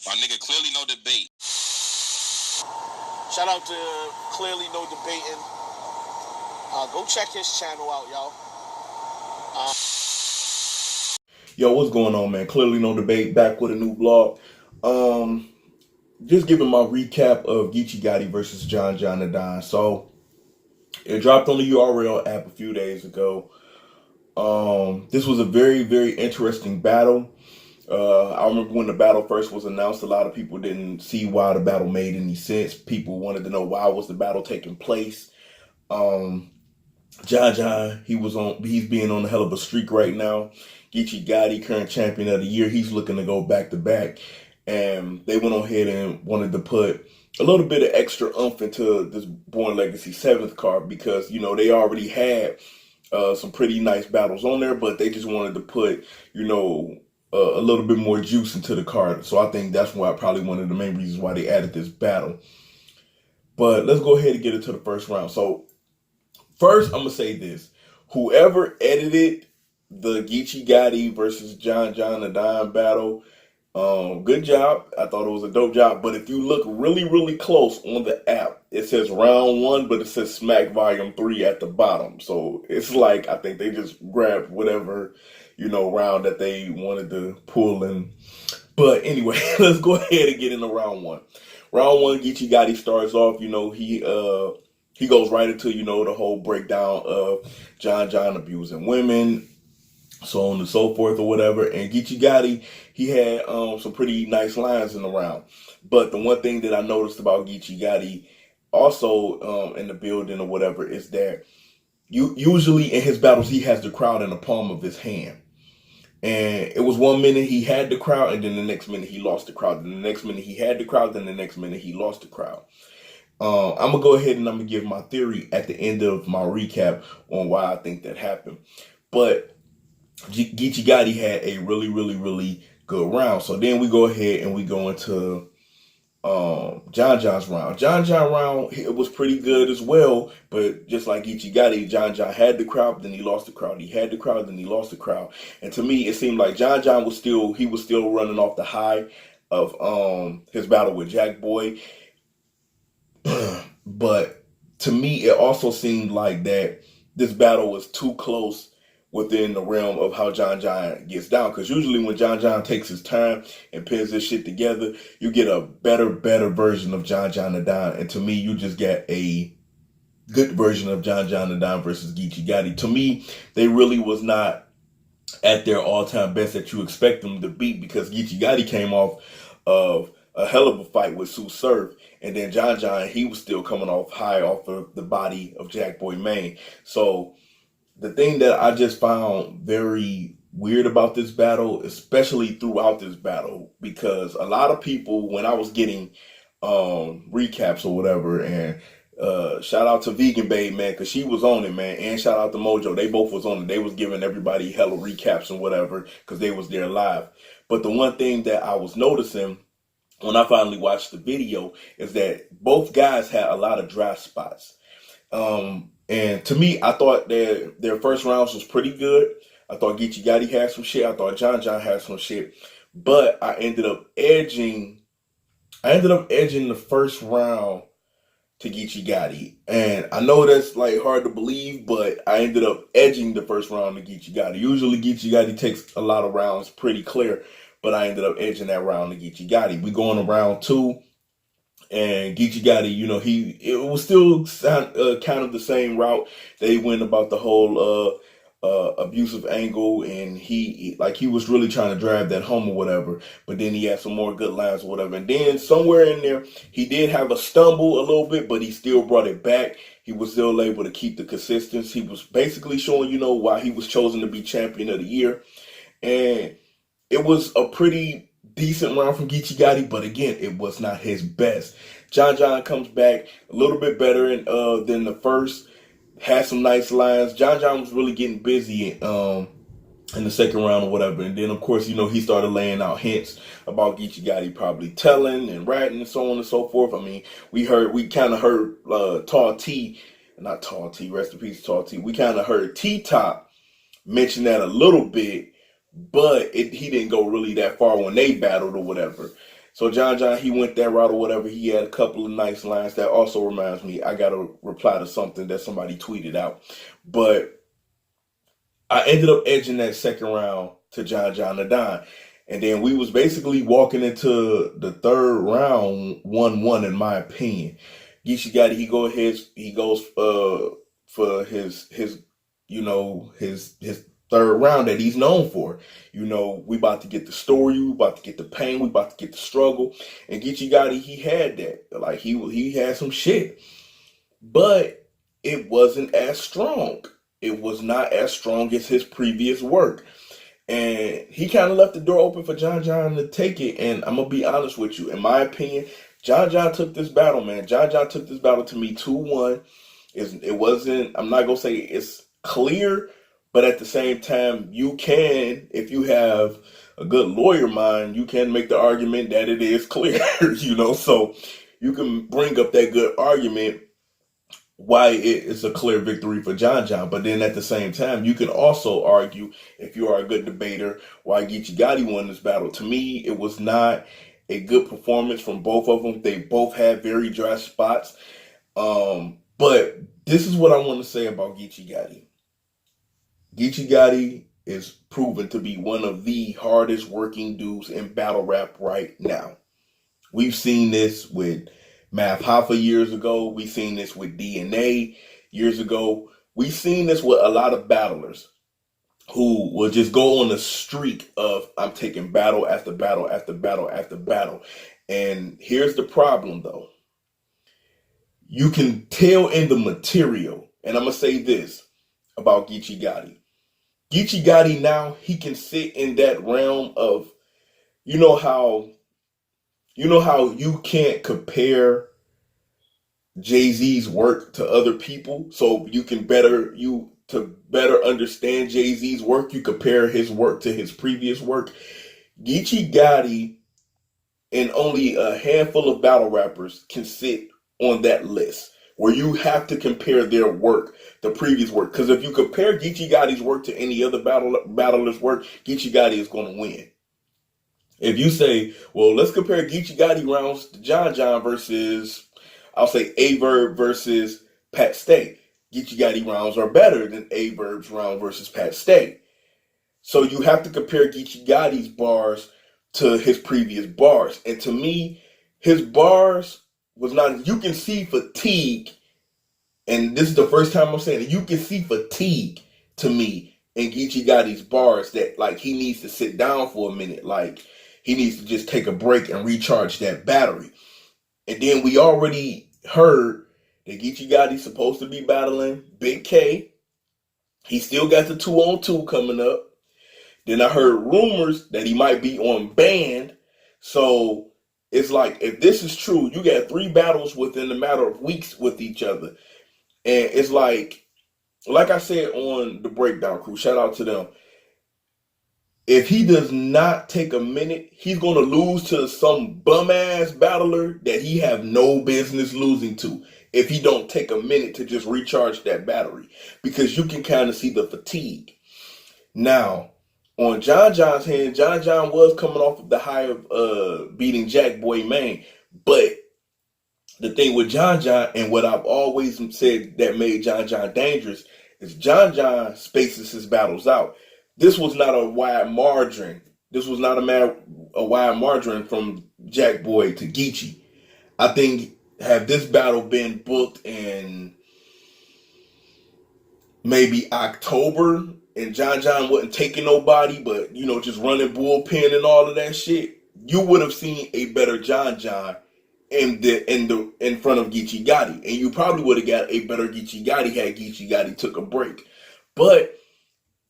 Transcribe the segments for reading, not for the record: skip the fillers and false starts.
My nigga, clearly no debate. Shout out to Clearly No Debating. Go check his channel out, y'all. Yo, what's going on, man? Clearly No Debate, back with a new vlog. Just giving my recap of Geechi Gotti versus John the Don. So, it dropped on the URL app a few days ago. This was a very, very interesting battle. I remember when the battle first was announced, a lot of people didn't see why the battle made any sense. People wanted to know why was the battle taking place. John, he's being on a hell of a streak right now. Geechi Gotti, current champion of the year, he's looking to go back to back. And they went on ahead and wanted to put a little bit of extra oomph into this Born Legacy 7th card because, you know, they already had some pretty nice battles on there, but they just wanted to put, you know, a little bit more juice into the card. So I think that's probably one of the main reasons why they added this battle. But let's go ahead and get into the first round. So first, I'm going to say this. Whoever edited the Geechi Gotti versus John the Don battle, good job. I thought it was a dope job. But if you look really, really close on the app, it says round 1, but it says Smack Volume 3 at the bottom. So it's like, I think they just grabbed whatever, you know, round that they wanted to pull in. But anyway, let's go ahead and get into round 1. Round 1, Geechi Gotti starts off, you know, he goes right into, you know, the whole breakdown of John abusing women, so on and so forth or whatever. And Geechi Gotti, he had some pretty nice lines in the round. But the one thing that I noticed about Geechi Gotti also in the building or whatever is that usually in his battles, he has the crowd in the palm of his hand. And it was 1 minute he had the crowd, and then the next minute he lost the crowd. Then the next minute he had the crowd, then the next minute he lost the crowd. I'm going to go ahead and I'm going to give my theory at the end of my recap on why I think that happened. But Geechi Gotti had a really, really, really good round. So then we go ahead and we go into John's round. John's round, it was pretty good as well. But just like Geechi Gotti, John had the crowd, then he lost the crowd. He had the crowd, then he lost the crowd. And to me, it seemed like John was still running off the high of his battle with Jack Boy. But to me, it also seemed like that this battle was too close within the realm of how John gets down. Because usually when John takes his time and pins this shit together, you get a better version of John the Don. And to me, you just get a good version of John the Don versus Geechi Gotti. To me, they really was not at their all-time best that you expect them to beat, because Geechi Gotti came off of a hell of a fight with Sue Surf. And then John, he was still coming off high off of the body of Jack Boy Maine. So the thing that I just found very weird about this battle, especially throughout this battle, because a lot of people, when I was getting recaps or whatever, and shout out to Vegan Babe, man, because she was on it, man, and shout out to Mojo, they both was on it. They was giving everybody hella recaps and whatever because they was there live. But the one thing that I was noticing when I finally watched the video is that both guys had a lot of dry spots. And to me, I thought their first rounds was pretty good. I thought Geechi Gotti had some shit. I thought John had some shit. But I ended up edging the first round to Geechi Gotti. And I know that's like hard to believe, but I ended up edging the first round to Geechi Gotti. Usually Geechi Gotti takes a lot of rounds pretty clear, but I ended up edging that round to Geechi Gotti. We go on to round 2. And Geechi Gotti, you know, it was still kind of the same route. They went about the whole abusive angle, and he was really trying to drive that home or whatever. But then he had some more good lines or whatever. And then somewhere in there, he did have a stumble a little bit, but he still brought it back. He was still able to keep the consistency. He was basically showing, you know, why he was chosen to be champion of the year. And it was a pretty decent round from Geechi Gotti, but again, it was not his best. John comes back a little bit better than the first. Had some nice lines. John was really getting busy in the second round or whatever. And then, of course, you know, he started laying out hints about Geechi Gotti probably telling and ratting and so on and so forth. I mean, we kind of heard Tall T, not Tall T, rest in peace, Tall T. We kind of heard T-Top mention that a little bit, but he didn't go really that far when they battled or whatever. So John John, he went that route or whatever. He had a couple of nice lines. That also reminds me, I got to reply to something that somebody tweeted out. But I ended up edging that second round to John John Nadine. And then we was basically walking into the third round 1-1 in my opinion. Geechi Gotti, he goes for his his third round that he's known for. We about to get the story, we about to get the pain, we about to get the struggle. And Geechi Gotti, he had that. Like he had some shit. But it wasn't as strong. It was not as strong as his previous work. And he kind of left the door open for John John to take it. And I'm going to be honest with you. In my opinion, John John took this battle, man. John John took this battle to me 2-1. It wasn't, I'm not going to say it's clear, but at the same time, you can, if you have a good lawyer mind, you can make the argument that it is clear, So you can bring up that good argument why it is a clear victory for John John. But then at the same time, you can also argue, if you are a good debater, why Geechi Gotti won this battle. To me, it was not a good performance from both of them. They both had very dry spots. But this is what I want to say about Geechi Gotti. Geechi Gotti is proven to be one of the hardest working dudes in battle rap right now. We've seen this with Math Hoffa years ago. We've seen this with DNA years ago. We've seen this with a lot of battlers who will just go on a streak of, I'm taking battle after battle after battle after battle. And here's the problem, though. You can tell in the material, and I'm going to say this about Geechi Gotti. Geechi Gotti now, he can sit in that realm of, you know how you can't compare Jay-Z's work to other people, so to better understand Jay-Z's work, you compare his work to his previous work. Geechi Gotti and only a handful of battle rappers can sit on that list where you have to compare their work, the previous work. Because if you compare Geechi Gotti's work to any other battler's work, Geechi Gotti is going to win. If you say, well, let's compare Geechi Gotti rounds to John John versus, I'll say, Averb versus Pat Stay. Geechi Gotti rounds are better than Averb's round versus Pat Stay. So you have to compare Geechi Gotti's bars to his previous bars. And to me, his bars was not, you can see fatigue. And this is the first time I'm saying it. You can see fatigue to me in Geechi Gotti's bars that like he needs to sit down for a minute. Like he needs to just take a break and recharge that battery. And then we already heard that Geechi Gotti's supposed to be battling Big K. He still got the 2-on-2 coming up. Then I heard rumors that he might be on band. So it's like, if this is true, you got 3 battles within a matter of weeks with each other. And it's like I said on the Breakdown Crew, shout out to them. If he does not take a minute, he's going to lose to some bum-ass battler that he have no business losing to if he don't take a minute to just recharge that battery. Because you can kind of see the fatigue. Now, on John John's hand, John John was coming off of the high of beating Jack Boy Maine. But the thing with John John, and what I've always said that made John John dangerous, is John John spaces his battles out. This was not a wide margin. This was not a wide margin from Jack Boy to Geechi. I think had this battle been booked in maybe October and John John wasn't taking nobody, but just running bullpen and all of that shit, you would have seen a better John John in front of Geechi Gotti, and you probably would have got a better Geechi Gotti had Geechi Gotti took a break. But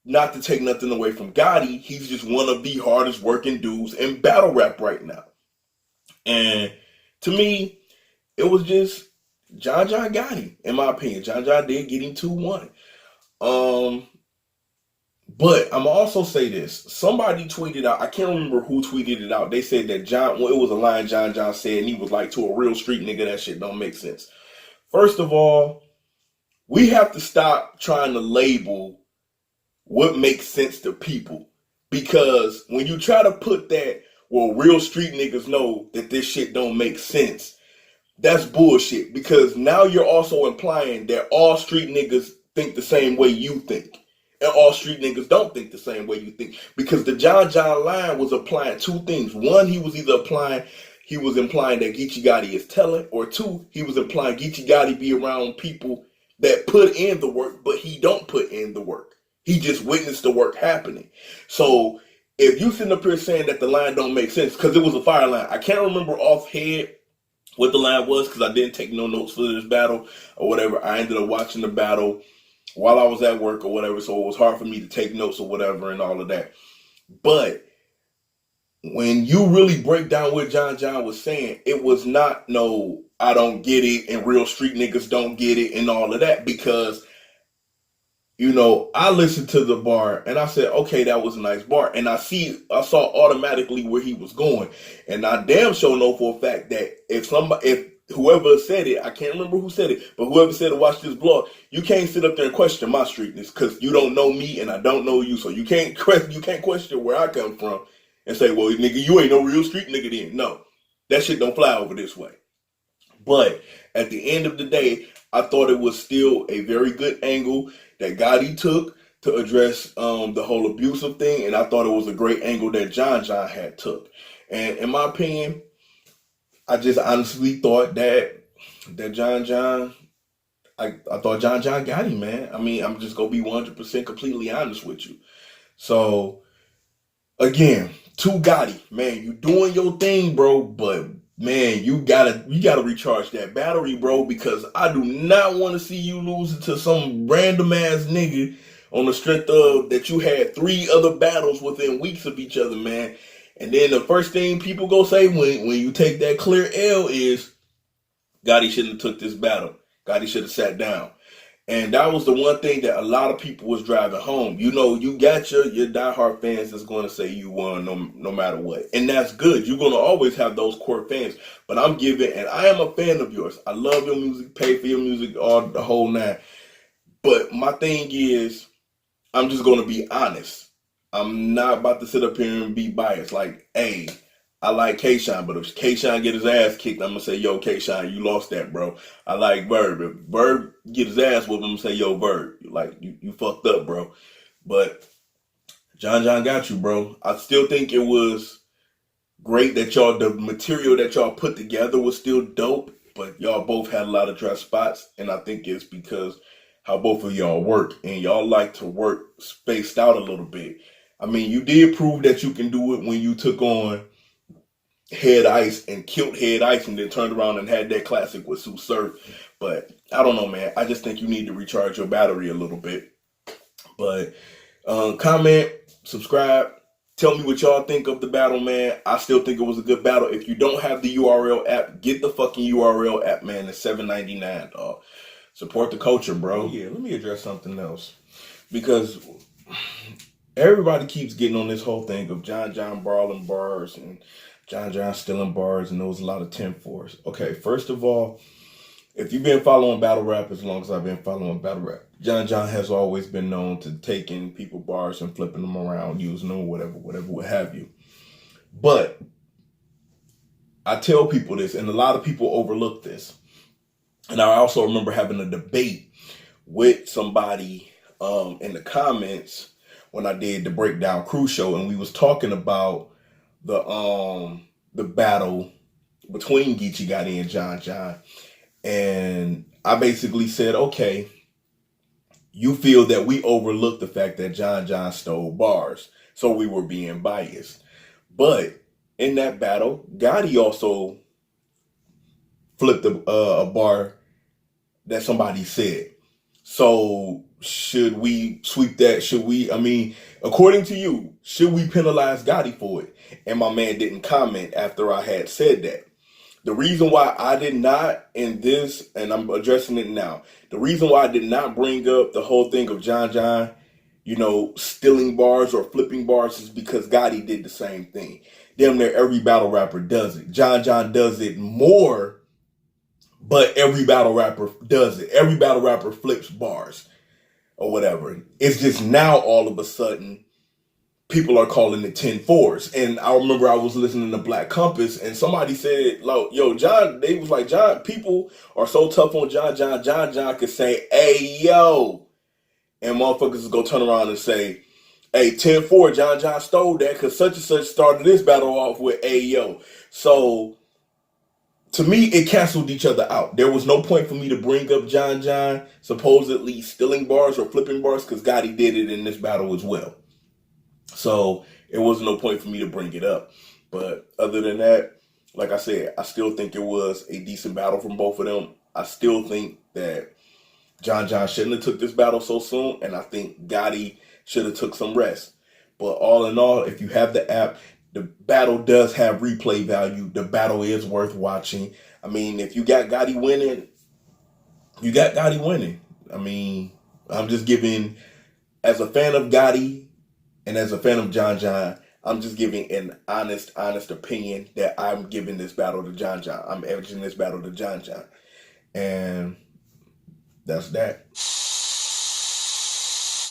not to take nothing away from Gotti, he's just one of the hardest working dudes in battle rap right now. And to me, it was just John John Gotti, in my opinion. John John did get him 2-1. But I'm gonna also say this. Somebody tweeted out, I can't remember who tweeted it out. They said that it was a line John John said, and he was like, to a real street nigga, that shit don't make sense. First of all, we have to stop trying to label what makes sense to people. Because when you try to put that well, real street niggas know that this shit don't make sense. That's bullshit, because now you're also implying that all street niggas think the same way you think. And all street niggas don't think the same way you think. Because the John John line was applying two things. One, he was implying that Geechi Gotti is telling, or two, he was implying Geechi Gotti be around people that put in the work, but he don't put in the work. He just witnessed the work happening. So if you sitting up here saying that the line don't make sense, because it was a fire line. I can't remember offhand what the line was, because I didn't take no notes for this battle or whatever. I ended up watching the battle while I was at work or whatever, so it was hard for me to take notes or whatever and all of that. But when you really break down what John John was saying, it was not no, I don't get it, and real street niggas don't get it and all of that, because I listened to the bar and I said, okay, that was a nice bar. And I saw automatically where he was going. And I damn sure know for a fact that if whoever said it, I can't remember who said it, but whoever said it, watch this blog, you can't sit up there and question my streetness, because you don't know me and I don't know you. So you can't question where I come from and say, well, nigga, you ain't no real street nigga then. No, that shit don't fly over this way. But at the end of the day, I thought it was still a very good angle that Gotti took to address the whole abusive thing, and I thought it was a great angle that John John had took. And in my opinion, I just honestly thought that John John, I thought John John got him, man. I mean, I'm just gonna be 100% completely honest with you. So again, to Gotti, man, you doing your thing, bro, but man, you gotta recharge that battery, bro, because I do not want to see you losing to some random ass nigga on the strength of that you had 3 other battles within weeks of each other, man. And then the first thing people go say when you take that clear L is, Gotti shouldn't have took this battle. Gotti should have sat down. And that was the one thing that a lot of people was driving home. You got your diehard fans that's going to say you won no matter what. And that's good. You're going to always have those core fans. But and I am a fan of yours. I love your music, pay for your music, all the whole nine. But my thing is, I'm just going to be honest. I'm not about to sit up here and be biased. Like, hey, I like K-Shine, but if K-Shine get his ass kicked, I'm going to say, yo, K-Shine, you lost that, bro. I like Verb. If Verb get his ass whooped, I'm going to say, yo, Verb, like, you fucked up, bro. But John John got you, bro. I still think it was great that the material that y'all put together was still dope, but y'all both had a lot of dry spots, and I think it's because how both of y'all work, and y'all like to work spaced out a little bit. I mean, you did prove that you can do it when you took on Head Ice and killed Head Ice and then turned around and had that classic with Sue Surf. But I don't know, man. I just think you need to recharge your battery a little bit. But comment, subscribe, tell me what y'all think of the battle, man. I still think it was a good battle. If you don't have the URL app, get the fucking URL app, man. It's $7.99, dog. Support the culture, bro. Yeah, let me address something else. Because everybody keeps getting on this whole thing of John John brawling bars and John John stealing bars, and there was a lot of 10-4s. Okay, first of all, if you've been following battle rap as long as I've been following battle rap, John John has always been known to taking people bars and flipping them around, using them, whatever, what have you. But I tell people this, and a lot of people overlook this. And I also remember having a debate with somebody in the comments when I did the Breakdown Crew show, and we was talking about the battle between Geechi Gotti and John John. And I basically said, okay, you feel that we overlooked the fact that John John stole bars, so we were being biased. But in that battle, Gotti also flipped a bar that somebody said. So should we sweep that? According to you, should we penalize Gotti for it? And my man didn't comment after I had said that. The reason why I did not in this, and I'm addressing it now, the reason why I did not bring up the whole thing of John John, stealing bars or flipping bars is because Gotti did the same thing. Damn near every battle rapper does it. John John does it more, but every battle rapper does it. Every battle rapper flips bars or whatever. It's just now all of a sudden people are calling it 10-4s. And I remember I was listening to Black Compass and somebody said, like, yo, John, they was like, John, people are so tough on John could say, hey, yo. And motherfuckers is going to turn around and say, hey, 10-4, John stole that because such and such started this battle off with, hey, yo. So, to me, it canceled each other out. There was no point for me to bring up John supposedly stealing bars or flipping bars because Gotti did it in this battle as well. So it wasn't no point for me to bring it up. But other than that, like I said, I still think it was a decent battle from both of them. I still think that John shouldn't have took this battle so soon, and I think Gotti should have took some rest. But all in all, if you have the app, the battle does have replay value. The battle is worth watching. I mean, if you got Gotti winning, you got Gotti winning. I mean, I'm just giving, as a fan of Gotti, and as a fan of John, I'm just giving an honest opinion that I'm giving this battle to John. I'm edging this battle to John. And that's that.